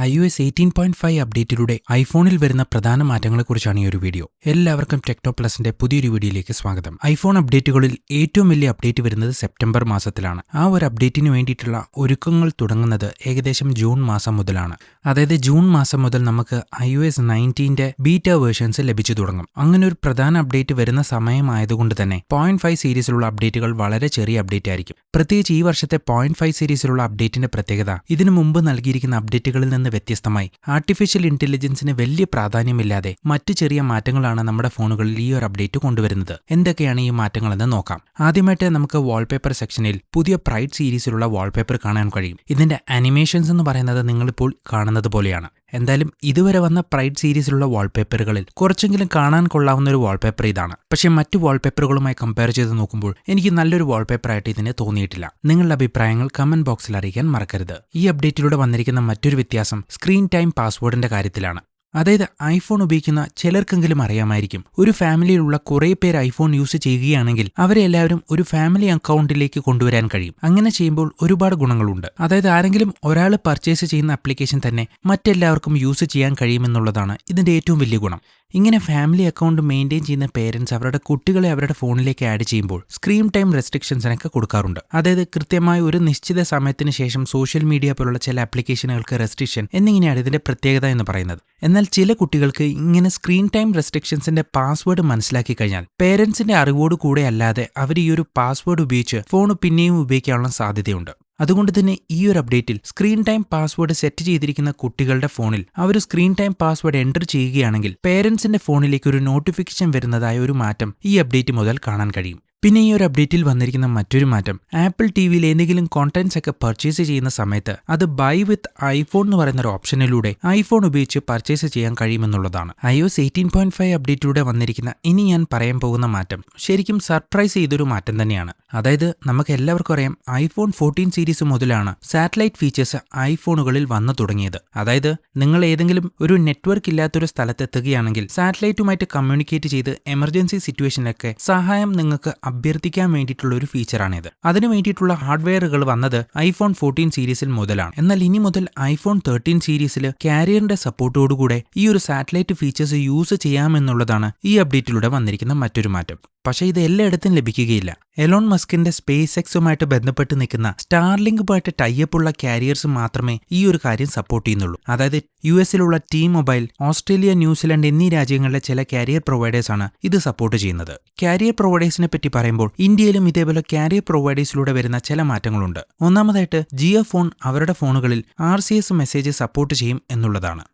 iOS 18.5 അപ്ഡേറ്റിലൂടെ ഐഫോണിൽ വരുന്ന പ്രധാന മാറ്റങ്ങളെക്കുറിച്ചാണ് ഈ ഒരു വീഡിയോ. എല്ലാവർക്കും ടെക്നോ പ്ലസിന്റെ പുതിയൊരു വീഡിയോയിലേക്ക് സ്വാഗതം. ഐഫോൺ അപ്ഡേറ്റുകളിൽ ഏറ്റവും വലിയ അപ്ഡേറ്റ് വരുന്നത് സെപ്റ്റംബർ മാസത്തിലാണ്. ആ ഒരു അപ്ഡേറ്റിന് വേണ്ടിയിട്ടുള്ള ഒരുക്കങ്ങൾ തുടങ്ങുന്നത് ഏകദേശം ജൂൺ മാസം മുതലാണ്. അതായത് ജൂൺ മാസം മുതൽ നമുക്ക് iOS 19ന്റെ ബീറ്റ വേർഷൻസ് ലഭിച്ചു തുടങ്ങും. അങ്ങനെ ഒരു പ്രധാന അപ്ഡേറ്റ് വരുന്ന സമയമായതുകൊണ്ട് തന്നെ 0.5 സീരീസിലുള്ള അപ്ഡേറ്റുകൾ വളരെ ചെറിയ അപ്ഡേറ്റ് ആയിരിക്കും. പ്രത്യേകിച്ച് ഈ വർഷത്തെ 0.5 സീരീസിലുള്ള അപ്ഡേറ്റിന്റെ പ്രത്യേകത ഇതിനു മുമ്പ് നൽകിയിരിക്കുന്ന അപ്ഡേറ്റുകളിൽ നിന്ന് വ്യത്യസ്തമായി ആർട്ടിഫിഷ്യൽ ഇന്റലിജൻസിന് വലിയ പ്രാധാന്യമില്ലാതെ മറ്റ് ചെറിയ മാറ്റങ്ങളാണ് നമ്മുടെ ഫോണുകളിൽ ഈ ഒരു അപ്ഡേറ്റ് കൊണ്ടുവരുന്നത്. എന്തൊക്കെയാണ് ഈ മാറ്റങ്ങളെന്ന് നോക്കാം. ആദ്യമായിട്ട് നമുക്ക് വാൾപേപ്പർ സെക്ഷനിൽ പുതിയ പ്രൈഡ് സീരീസിലുള്ള വാൾപേപ്പർ കാണാൻ കഴിയും. ഇതിന്റെ അനിമേഷൻസ് എന്ന് പറയുന്നത് നിങ്ങളിപ്പോൾ കാണുന്നത് പോലെയാണ്. എന്തായാലും ഇതുവരെ വന്ന പ്രൈഡ് സീരീസിലുള്ള വാൾപേപ്പറുകളിൽ കുറച്ചെങ്കിലും കാണാൻ കൊള്ളാവുന്ന ഒരു വാൾപേപ്പർ ഇതാണ്. പക്ഷേ മറ്റു വാൾപേപ്പറുകളുമായി കമ്പയർ ചെയ്ത് നോക്കുമ്പോൾ എനിക്ക് നല്ലൊരു വാൾപേപ്പറായിട്ട് ഇതിനെ തോന്നിയിട്ടില്ല. നിങ്ങളുടെ അഭിപ്രായങ്ങൾ കമന്റ് ബോക്സിൽ അറിയിക്കാൻ മറക്കരുത്. ഈ അപ്ഡേറ്റിലൂടെ വന്നിരിക്കുന്ന മറ്റൊരു വ്യത്യാസം സ്ക്രീൻ ടൈം പാസ്വേഡിന്റെ കാര്യത്തിലാണ്. അതായത് ഐഫോൺ ഉപയോഗിക്കുന്ന ചിലർക്കെങ്കിലും അറിയാമായിരിക്കും, ഒരു ഫാമിലിയിലുള്ള കുറേ പേർ ഐഫോൺ യൂസ് ചെയ്യുകയാണെങ്കിൽ അവരെ എല്ലാവരും ഒരു ഫാമിലി അക്കൗണ്ടിലേക്ക് കൊണ്ടുവരാൻ കഴിയും. അങ്ങനെ ചെയ്യുമ്പോൾ ഒരുപാട് ഗുണങ്ങളുണ്ട്. അതായത് ആരെങ്കിലും ഒരാൾ പർച്ചേസ് ചെയ്യുന്ന ആപ്ലിക്കേഷൻ തന്നെ മറ്റെല്ലാവർക്കും യൂസ് ചെയ്യാൻ കഴിയുമെന്നുള്ളതാണ് ഇതിന്റെ ഏറ്റവും വലിയ ഗുണം. ഇങ്ങനെ ഫാമിലി അക്കൗണ്ട് മെയിൻറ്റെയിൻ ചെയ്യുന്ന പേരൻസ് അവരുടെ കുട്ടികളെ അവരുടെ ഫോണിലേക്ക് ആഡ് ചെയ്യുമ്പോൾ സ്ക്രീൻ ടൈം റെസ്ട്രിക്ഷൻസിനൊക്കെ കൊടുക്കാറുണ്ട്. അതായത് കൃത്യമായ ഒരു നിശ്ചിത സമയത്തിന് ശേഷം സോഷ്യൽ മീഡിയ പോലുള്ള ചില ആപ്ലിക്കേഷനുകൾക്ക് റെസ്ട്രിക്ഷൻ എന്നിങ്ങനെയാണ് ഇതിന്റെ പ്രത്യേകത എന്ന് പറയുന്നത്. എന്നാൽ ചില കുട്ടികൾക്ക് ഇങ്ങനെ സ്ക്രീൻ ടൈം റെസ്ട്രിക്ഷൻസിന്റെ പാസ്വേഡ് മനസ്സിലാക്കി കഴിഞ്ഞാൽ പേരൻസിന്റെ അറിവോട് കൂടെ അല്ലാതെ അവർ ഈ ഒരു പാസ്വേഡ് ഉപയോഗിച്ച് ഫോൺ പിന്നെയും ഉപയോഗിക്കാനുള്ള സാധ്യതയുണ്ട്. അതുകൊണ്ട് തന്നെ ഈ ഒരു അപ്ഡേറ്റിൽ സ്ക്രീൻ ടൈം പാസ്വേഡ് സെറ്റ് ചെയ്തിരിക്കുന്ന കുട്ടികളുടെ ഫോണിൽ അവർ സ്ക്രീൻ ടൈം പാസ്വേഡ് എൻ്റർ ചെയ്യുകയാണെങ്കിൽ പേരൻസിന്റെ ഫോണിലേക്ക് ഒരു നോട്ടിഫിക്കേഷൻ വരുന്നതായ ഒരു മാറ്റം ഈ അപ്ഡേറ്റ് മുതൽ കാണാൻ കഴിയും. പിന്നെ ഈ ഒരു അപ്ഡേറ്റിൽ വന്നിരിക്കുന്ന മറ്റൊരു മാറ്റം, ആപ്പിൾ ടിവിയിൽ എന്തെങ്കിലും കോണ്ടന്റ്സ് ഒക്കെ പർച്ചേസ് ചെയ്യുന്ന സമയത്ത് അത് ബൈ വിത്ത് ഐഫോൺ എന്ന് പറയുന്ന ഒരു ഓപ്ഷനിലൂടെ ഐഫോൺ ഉപയോഗിച്ച് പർച്ചേസ് ചെയ്യാൻ കഴിയുമെന്നുള്ളതാണ്. iOS 18.5 അപ്ഡേറ്റിലൂടെ വന്നിരിക്കുന്ന ഇനി ഞാൻ പറയാൻ പോകുന്ന മാറ്റം ശരിക്കും സർപ്രൈസ് ചെയ്തൊരു മാറ്റം തന്നെയാണ്. അതായത് നമുക്ക് എല്ലാവർക്കും അറിയാം, ഐഫോൺ 14 സീരീസ് മുതലാണ് സാറ്റലൈറ്റ് ഫീച്ചേഴ്സ് ഐഫോണുകളിൽ വന്നു തുടങ്ങിയത്. അതായത് നിങ്ങൾ ഏതെങ്കിലും ഒരു നെറ്റ്വർക്ക് ഇല്ലാത്തൊരു സ്ഥലത്തെത്തുകയാണെങ്കിൽ സാറ്റലൈറ്റുമായിട്ട് കമ്മ്യൂണിക്കേറ്റ് ചെയ്ത് എമർജൻസി സിറ്റുവേഷനിലൊക്കെ സഹായം നിങ്ങൾക്ക് അഭ്യർത്ഥിക്കാൻ വേണ്ടിയിട്ടുള്ള ഒരു ഫീച്ചറാണിത്. അതിനു വേണ്ടിയിട്ടുള്ള ഹാർഡ്വെയറുകൾ വന്നത് ഐഫോൺ 14 സീരീസിൽ മുതലാണ്. എന്നാൽ ഇനി മുതൽ ഐഫോൺ 13 സീരീസിൽ കാരിയറിന്റെ സപ്പോർട്ടോടുകൂടെ ഈ ഒരു സാറ്റലൈറ്റ് ഫീച്ചേഴ്സ് യൂസ് ചെയ്യാമെന്നുള്ളതാണ് ഈ അപ്ഡേറ്റിലൂടെ വന്നിരിക്കുന്ന മറ്റൊരു മാറ്റം. പക്ഷേ ഇത് എല്ലായിടത്തും ലഭിക്കുകയില്ല. എലോൺ മസ്കിന്റെ സ്പേസ് എക്സുമായിട്ട് ബന്ധപ്പെട്ട് നിൽക്കുന്ന സ്റ്റാർലിങ്കുമായിട്ട് ടൈപ്പുള്ള കാരിയേഴ്സ് മാത്രമേ ഈ ഒരു കാര്യം സപ്പോർട്ട് ചെയ്യുന്നുള്ളൂ. അതായത് യുഎസിലുള്ള T-Mobile, ഓസ്ട്രേലിയ, ന്യൂസിലൻഡ് എന്നീ രാജ്യങ്ങളിലെ ചില കാരിയർ പ്രൊവൈഡേഴ്സാണ് ഇത് സപ്പോർട്ട് ചെയ്യുന്നത്. കാരിയർ പ്രൊവൈഡേഴ്സിനെ പറ്റി പറയുമ്പോൾ ഇന്ത്യയിലും ഇതേപോലെ കാരിയർ പ്രൊവൈഡേഴ്സിലൂടെ വരുന്ന ചില മാറ്റങ്ങളുണ്ട്. ഒന്നാമതായിട്ട് ജിയോ ഫോൺ അവരുടെ ഫോണുകളിൽ RCS മെസ്സേജ് സപ്പോർട്ട് ചെയ്യും എന്നുള്ളതാണ്.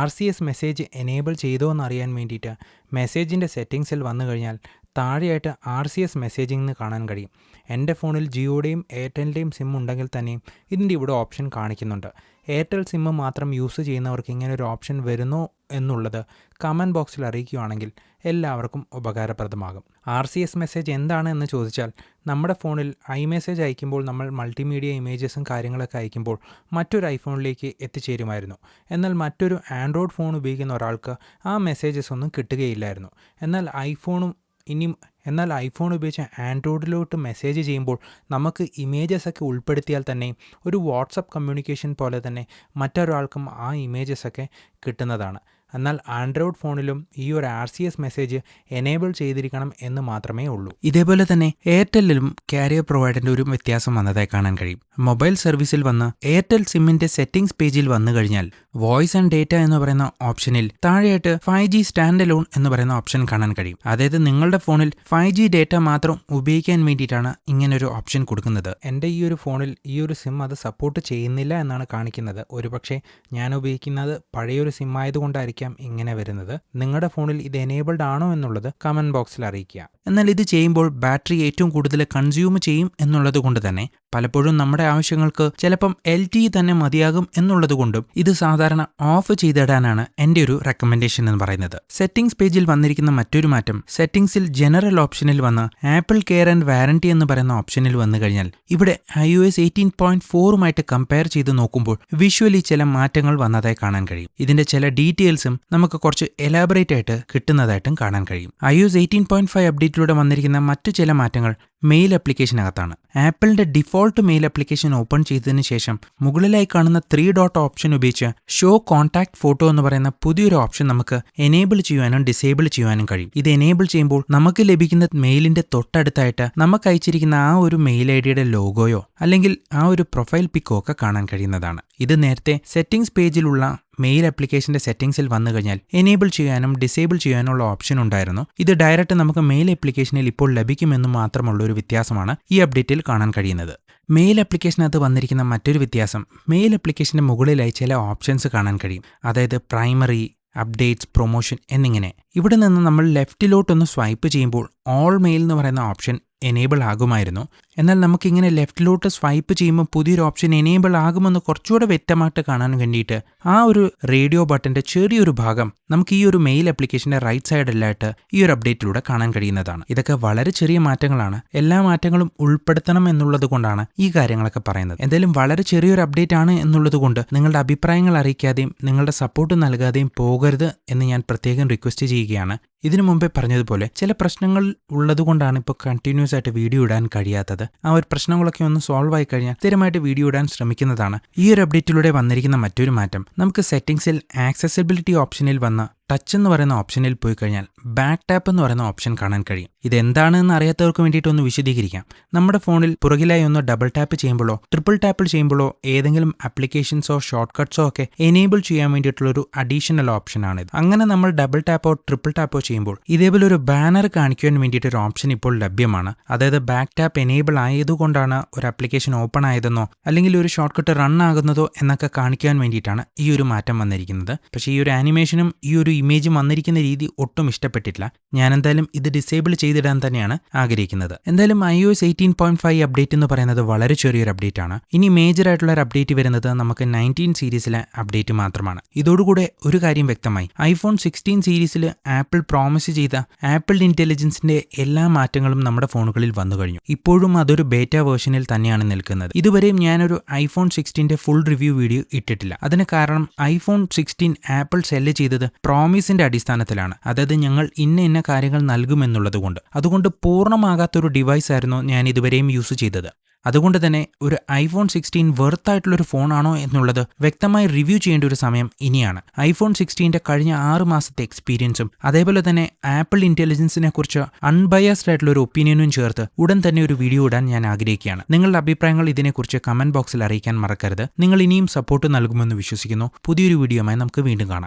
RCS മെസ്സേജ് എനേബിൾ ചെയ്തോ എന്നറിയാൻ വേണ്ടിയിട്ട് മെസ്സേജിൻ്റെ സെറ്റിംഗ്സിൽ വന്നു കഴിഞ്ഞാൽ താഴെയായിട്ട് RCS മെസ്സേജിംഗ് എന്ന് കാണാൻ കഴിയും. എൻ്റെ ഫോണിൽ ജിയോയുടെയും എയർടെലിൻ്റെയും സിം ഉണ്ടെങ്കിൽ തന്നെയും ഇതിൻ്റെ ഇവിടെ ഓപ്ഷൻ കാണിക്കുന്നുണ്ട്. എയർടെൽ സിം മാത്രം യൂസ് ചെയ്യുന്നവർക്ക് ഇങ്ങനെ ഒരു ഓപ്ഷൻ വരുന്നോ എന്നുള്ളത് കമൻറ്റ് ബോക്സിൽ അറിയിക്കുകയാണെങ്കിൽ എല്ലാവർക്കും ഉപകാരപ്രദമാകും. RCS മെസ്സേജ് എന്താണ് എന്ന് ചോദിച്ചാൽ, നമ്മുടെ ഫോണിൽ iMessage അയക്കുമ്പോൾ നമ്മൾ മൾട്ടിമീഡിയ ഇമേജസും കാര്യങ്ങളൊക്കെ അയക്കുമ്പോൾ മറ്റൊരു ഐഫോണിലേക്ക് എത്തിച്ചേരുമായിരുന്നു. എന്നാൽ മറ്റൊരു ആൻഡ്രോയിഡ് ഫോൺ ഉപയോഗിക്കുന്ന ഒരാൾക്ക് ആ മെസ്സേജസ് ഒന്നും കിട്ടുകയില്ലായിരുന്നു. എന്നാൽ ഐഫോൺ ഉപയോഗിച്ച് ആൻഡ്രോയിഡിലോട്ട് മെസ്സേജ് ചെയ്യുമ്പോൾ നമുക്ക് ഇമേജസൊക്കെ ഉൾപ്പെടുത്തിയാൽ തന്നെ ഒരു വാട്സപ്പ് കമ്മ്യൂണിക്കേഷൻ പോലെ തന്നെ മറ്റൊരാൾക്കും ആ ഇമേജസൊക്കെ കിട്ടുന്നതാണ്. എന്നാൽ ആൻഡ്രോയിഡ് ഫോണിലും ഈ ഒരു RCS മെസ്സേജ് എനേബിൾ ചെയ്തിരിക്കണം എന്ന് മാത്രമേ ഉള്ളൂ. ഇതേപോലെ തന്നെ എയർടെല്ലിലും കാരിയർ പ്രൊവൈഡറിൻ്റെ ഒരു വ്യത്യാസം വന്നതായി കാണാൻ കഴിയും. മൊബൈൽ സർവീസിൽ വന്ന് എയർടെൽ സിമ്മിൻ്റെ സെറ്റിംഗ്സ് പേജിൽ വന്നു കഴിഞ്ഞാൽ വോയിസ് ആൻഡ് ഡേറ്റ എന്ന് പറയുന്ന ഓപ്ഷനിൽ താഴെയായിട്ട് 5G സ്റ്റാൻഡ് അലോൺ എന്ന് പറയുന്ന ഓപ്ഷൻ കാണാൻ കഴിയും. അതായത് നിങ്ങളുടെ ഫോണിൽ 5G ഡേറ്റ മാത്രം ഉപയോഗിക്കാൻ വേണ്ടിയിട്ടാണ് ഇങ്ങനൊരു ഓപ്ഷൻ കൊടുക്കുന്നത്. എൻ്റെ ഈ ഒരു ഫോണിൽ ഈ ഒരു സിം അത് സപ്പോർട്ട് ചെയ്യുന്നില്ല എന്നാണ് കാണിക്കുന്നത്. ഒരുപക്ഷെ ഞാൻ ഉപയോഗിക്കുന്നത് പഴയൊരു സിം ആയതുകൊണ്ടായിരിക്കും ഇങ്ങനെ വരുന്നത്. നിങ്ങളുടെ ഫോണിൽ ഇത് എനേബിൾഡ് ആണോ എന്നുള്ളത് കമന്റ് ബോക്സിൽ അറിയിക്കുക. എന്നാൽ ഇത് ചെയ്യുമ്പോൾ ബാറ്ററി ഏറ്റവും കൂടുതൽ കൺസ്യൂം ചെയ്യും എന്നുള്ളത് കൊണ്ട് തന്നെ പലപ്പോഴും നമ്മുടെ ആവശ്യങ്ങൾക്ക് ചിലപ്പം LTE തന്നെ മതിയാകും എന്നുള്ളത് കൊണ്ടും ഇത് സാധാരണ ഓഫ് ചെയ്തിടാനാണ് എൻ്റെ ഒരു റെക്കമെൻഡേഷൻ എന്ന് പറയുന്നത്. സെറ്റിംഗ്സ് പേജിൽ വന്നിരിക്കുന്ന മറ്റൊരു മാറ്റം, സെറ്റിംഗ്സിൽ ജനറൽ ഓപ്ഷനിൽ വന്ന് ആപ്പിൾ കെയർ ആൻഡ് വാറന്റി എന്ന് പറയുന്ന ഓപ്ഷനിൽ വന്നു കഴിഞ്ഞാൽ ഇവിടെ iOS 18.4 കമ്പയർ ചെയ്ത് നോക്കുമ്പോൾ വിഷ്വലി ചില മാറ്റങ്ങൾ വന്നതായി കാണാൻ കഴിയും. ഇതിന്റെ ചില ഡീറ്റെയിൽസും നമുക്ക് കുറച്ച് എലാബറേറ്റ് ആയിട്ട് കിട്ടുന്നതായിട്ടും കാണാൻ കഴിയും. iOS 18.5 അപ്ഡേറ്റ് അപ്ഡേറ്റിലൂടെ വന്നിരിക്കുന്ന മറ്റു ചില മാറ്റങ്ങൾ മെയിൽ ആപ്ലിക്കേഷനകത്താണ്. ആപ്പിളിന്റെ ഡിഫോൾട്ട് മെയിൽ ആപ്ലിക്കേഷൻ ഓപ്പൺ ചെയ്തതിനു ശേഷം മുകളിലായി കാണുന്ന 3 ഡോട്ട് ഓപ്ഷൻ ഉപയോഗിച്ച് ഷോ കോൺടാക്ട് ഫോട്ടോ എന്ന് പറയുന്ന പുതിയൊരു ഓപ്ഷൻ നമുക്ക് എനേബിൾ ചെയ്യാനും ഡിസേബിൾ ചെയ്യാനും കഴിയും. ഇത് എനേബിൾ ചെയ്യുമ്പോൾ നമുക്ക് ലഭിക്കുന്ന മെയിലിന്റെ തൊട്ടടുത്തായിട്ട് നമുക്ക് അയച്ചിരിക്കുന്ന ആ ഒരു മെയിൽ ഐഡിയുടെ ലോഗോയോ അല്ലെങ്കിൽ ആ ഒരു പ്രൊഫൈൽ പിക്കോ ഒക്കെ കാണാൻ കഴിയുന്നതാണ്. ഇത് നേരത്തെ സെറ്റിംഗ്സ് പേജിലുള്ള മെയിൽ ആപ്ലിക്കേഷന്റെ സെറ്റിംഗ്സിൽ വന്നു കഴിഞ്ഞാൽ എനേബിൾ ചെയ്യാനും ഡിസേബിൾ ചെയ്യാനുള്ള ഓപ്ഷൻ ഉണ്ടായിരുന്നു. ഇത് ഡയറക്റ്റ് നമുക്ക് മെയിൽ ആപ്ലിക്കേഷനിൽ ഇപ്പോൾ ലഭിക്കുമെന്ന് മാത്രമുള്ള ഒരു വ്യത്യാസമാണ് ഈ അപ്ഡേറ്റിൽ കാണാൻ കഴിയുന്നത്. മെയിൽ ആപ്ലിക്കേഷനകത്ത് വന്നിരിക്കുന്ന മറ്റൊരു വ്യത്യാസം, മെയിൽ ആപ്ലിക്കേഷന്റെ മുകളിലായി ചില ഓപ്ഷൻസ് കാണാൻ കഴിയും. അതായത് പ്രൈമറി, അപ്ഡേറ്റ്സ്, പ്രൊമോഷൻ എന്നിങ്ങനെ. ഇവിടെ നിന്ന് നമ്മൾ ലെഫ്റ്റിലോട്ടൊന്ന് സ്വൈപ്പ് ചെയ്യുമ്പോൾ ഓൾ മെയിൽ എന്ന് പറയുന്ന ഓപ്ഷൻ എനേബിൾ ആകുമായിരുന്നു. എന്നാൽ നമുക്കിങ്ങനെ ലെഫ്റ്റിലോട്ട് സ്വൈപ്പ് ചെയ്യുമ്പോൾ പുതിയൊരു ഓപ്ഷൻ എനേബിൾ ആകുമെന്ന് കുറച്ചുകൂടെ വ്യക്തമായിട്ട് കാണാൻ വേണ്ടിയിട്ട് ആ ഒരു റേഡിയോ ബട്ടന്റെ ചെറിയൊരു ഭാഗം നമുക്ക് ഈ ഒരു മെയിൽ ആപ്ലിക്കേഷന്റെ റൈറ്റ് സൈഡിലായിട്ട് ഈ ഒരു അപ്ഡേറ്റിലൂടെ കാണാൻ കഴിയുന്നതാണ്. ഇതൊക്കെ വളരെ ചെറിയ മാറ്റങ്ങളാണ്. എല്ലാ മാറ്റങ്ങളും ഉൾപ്പെടുത്തണം എന്നുള്ളത് കൊണ്ടാണ് ഈ കാര്യങ്ങളൊക്കെ പറയുന്നത്. എന്തായാലും വളരെ ചെറിയൊരു അപ്ഡേറ്റ് ആണ് എന്നുള്ളത് കൊണ്ട് നിങ്ങളുടെ അഭിപ്രായങ്ങൾ അറിയിക്കാതെയും നിങ്ങളുടെ സപ്പോർട്ട് നൽകാതെയും പോകരുത് എന്ന് ഞാൻ പ്രത്യേകം റിക്വസ്റ്റ് ചെയ്യുകയാണ്. ഇതിനു മുമ്പേ പറഞ്ഞതുപോലെ ചില പ്രശ്നങ്ങൾ ഉള്ളതുകൊണ്ടാണ് ഇപ്പോൾ കണ്ടിന്യൂസ് ആയിട്ട് വീഡിയോ ഇടാൻ കഴിയാത്തത്. ആ ഒരു പ്രശ്നങ്ങളൊക്കെ ഒന്ന് സോൾവ് ആയി കഴിഞ്ഞാൽ സ്ഥിരമായിട്ട് വീഡിയോ ഇടാൻ ശ്രമിക്കുന്നതാണ്. ഈ ഒരു അപ്ഡേറ്റിലൂടെ വന്നിരിക്കുന്ന മറ്റൊരു മാറ്റം, നമുക്ക് സെറ്റിംഗ്സിൽ ആക്സസിബിലിറ്റി ഓപ്ഷനിൽ വന്ന ടച്ച് എന്ന് പറയുന്ന ഓപ്ഷനിൽ പോയി കഴിഞ്ഞാൽ ബാക്ക് ടാപ്പ് എന്ന് പറയുന്ന ഓപ്ഷൻ കാണാൻ കഴിയും. ഇതെന്താണെന്ന് അറിയാത്തവർക്ക് വേണ്ടിയിട്ടൊന്ന് വിശദീകരിക്കാം. നമ്മുടെ ഫോണിൽ പുറകിലായി ഒന്ന് ഡബിൾ ടാപ്പ് ചെയ്യുമ്പോഴോ ട്രിപ്പിൾ ടാപ്പ് ചെയ്യുമ്പോഴോ ഏതെങ്കിലും ആപ്ലിക്കേഷൻസോ ഷോർട്ട് കട്ട്സോ ഒക്കെ എനേബിൾ ചെയ്യാൻ വേണ്ടിയിട്ടുള്ള ഒരു അഡീഷണൽ ഓപ്ഷനാണിത്. അങ്ങനെ നമ്മൾ ഡബിൾ ടാപ്പോ ട്രിപ്പിൾ ടാപ്പോ ചെയ്യുമ്പോൾ ഇതേപോലെ ഒരു ബാനർ കാണിക്കാൻ വേണ്ടിയിട്ട് ഒരു ഓപ്ഷൻ ഇപ്പോൾ ലഭ്യമാണ്. അതായത് ബാക്ക് ടാപ്പ് എനേബിൾ ആയതുകൊണ്ടാണ് ഒരു ആപ്ലിക്കേഷൻ ഓപ്പൺ ആയതെന്നോ അല്ലെങ്കിൽ ഒരു ഷോർട്ട് കട്ട് റൺ ആകുന്നതോ എന്നൊക്കെ കാണിക്കാൻ വേണ്ടിയിട്ടാണ് ഈ ഒരു മാറ്റം വന്നിരിക്കുന്നത്. പക്ഷേ ഈ ഒരു ആനിമേഷനും ഈ ഒരു ഇമേജും വന്നിരിക്കുന്ന രീതി ഒട്ടും ഇഷ്ടപ്പെട്ടില്ല. ഞാൻ എന്തായാലും ഇത് ഡിസേബിൾ ചെയ്തിടാൻ തന്നെയാണ് ആഗ്രഹിക്കുന്നത്. എന്തായാലും iOS 18.5 അപ്ഡേറ്റ് എന്ന് പറയുന്നത് വളരെ ചെറിയൊരു അപ്ഡേറ്റ് ആണ്. ഇനി മേജർ ആയിട്ടുള്ള ഒരു അപ്ഡേറ്റ് വരുന്നത് നമുക്ക് 19 സീരീസിലെ അപ്ഡേറ്റ് മാത്രമാണ്. ഇതോടുകൂടെ ഒരു കാര്യം വ്യക്തമായി, iPhone 16 സീരീസിൽ ആപ്പിൾ പ്രോമിസ് ചെയ്ത ആപ്പിൾ ഇന്റലിജൻസിന്റെ എല്ലാ മാറ്റങ്ങളും നമ്മുടെ ഫോണുകളിൽ വന്നു കഴിഞ്ഞു. ഇപ്പോഴും അതൊരു ബേറ്റ വേർഷനിൽ തന്നെയാണ് നിൽക്കുന്നത്. ഇതുവരെയും ഞാനൊരു iPhone 16 ഫുൾ റിവ്യൂ വീഡിയോ ഇട്ടിട്ടില്ല. അതിന് കാരണം iPhone 16 ആപ്പിൾ സെല്ല് ചെയ്തത് പ്രോമിസിന്റെ അടിസ്ഥാനത്തിലാണ്. അതായത് ഞങ്ങൾ ഇന്ന കാര്യങ്ങൾ നൽകുമെന്നുള്ളത് കൊണ്ട്. അതുകൊണ്ട് പൂർണ്ണമാകാത്തൊരു ഡിവൈസ് ആയിരുന്നു ഞാൻ ഇതുവരെയും യൂസ് ചെയ്തത്. അതുകൊണ്ട് തന്നെ ഒരു iPhone 16 വെർത്തായിട്ടുള്ളൊരു ഫോണാണോ എന്നുള്ളത് വ്യക്തമായി റിവ്യൂ ചെയ്യേണ്ട ഒരു സമയം ഇനിയാണ്. iPhone 16 കഴിഞ്ഞ 6 മാസത്തെ എക്സ്പീരിയൻസും അതേപോലെ തന്നെ ആപ്പിൾ ഇന്റലിജൻസിനെ കുറിച്ച് അൺബയസ്ഡ് ആയിട്ടുള്ള ഒരു ഒപ്പീനിയനും ചേർത്ത് ഉടൻ തന്നെ ഒരു വീഡിയോ ഇടാൻ ഞാൻ ആഗ്രഹിക്കുകയാണ്. നിങ്ങളുടെ അഭിപ്രായങ്ങൾ ഇതിനെക്കുറിച്ച് കമന്റ് ബോക്സിൽ അറിയിക്കാൻ മറക്കരുത്. നിങ്ങൾ ഇനിയും സപ്പോർട്ട് നൽകുമെന്ന് വിശ്വസിക്കുന്നു. പുതിയൊരു വീഡിയോയുമായി നമുക്ക് വീണ്ടും കാണാം.